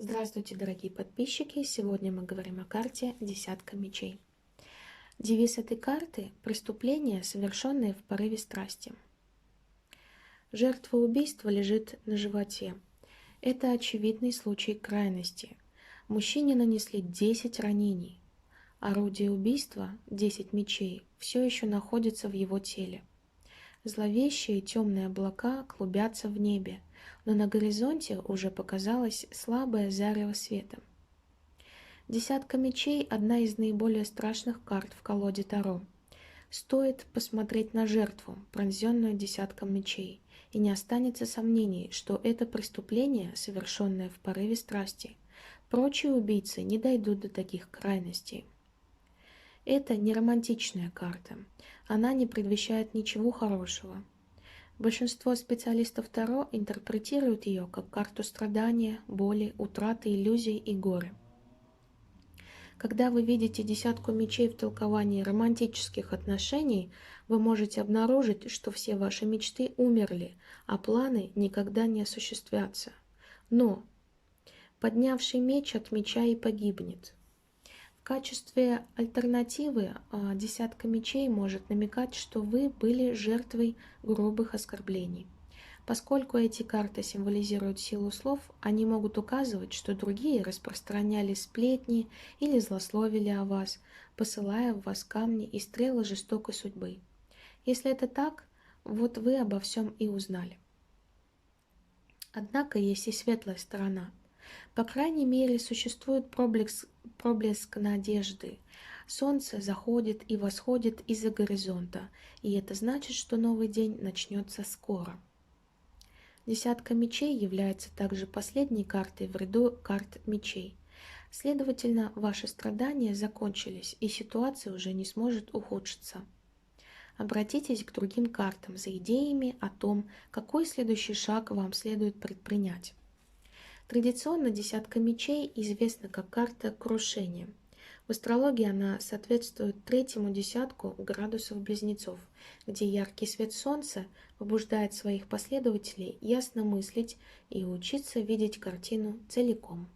Здравствуйте, дорогие подписчики! Сегодня мы говорим о карте «Десятка мечей». Девиз этой карты – преступление, совершенное в порыве страсти. Жертва убийства лежит на животе. Это очевидный случай крайности. Мужчине нанесли 10 ранений. Орудие убийства, 10 мечей, все еще находится в его теле. Зловещие темные облака клубятся в небе, но на горизонте уже показалось слабое зарево света. Десятка мечей – одна из наиболее страшных карт в колоде Таро. Стоит посмотреть на жертву, пронзенную десятком мечей, и не останется сомнений, что это преступление, совершенное в порыве страсти. Прочие убийцы не дойдут до таких крайностей. Это не романтичная карта. Она не предвещает ничего хорошего. Большинство специалистов Таро интерпретируют ее как карту страдания, боли, утраты, иллюзий и горя. Когда вы видите десятку мечей в толковании романтических отношений, вы можете обнаружить, что все ваши мечты умерли, а планы никогда не осуществятся. Но поднявший меч от меча и погибнет. В качестве альтернативы десятка мечей может намекать, что вы были жертвой грубых оскорблений. Поскольку эти карты символизируют силу слов, они могут указывать, что другие распространяли сплетни или злословили о вас, посылая в вас камни и стрелы жестокой судьбы. Если это так, вот вы обо всем и узнали. Однако есть и светлая сторона. По крайней мере, существует проблеск надежды. Солнце заходит и восходит из-за горизонта, и это значит, что новый день начнется скоро. Десятка мечей является также последней картой в ряду карт мечей. Следовательно, ваши страдания закончились, и ситуация уже не сможет ухудшиться. Обратитесь к другим картам за идеями о том, какой следующий шаг вам следует предпринять. Традиционно десятка мечей известна как карта крушения. В астрологии она соответствует третьему десятку градусов близнецов, где яркий свет солнца побуждает своих последователей ясно мыслить и учиться видеть картину целиком.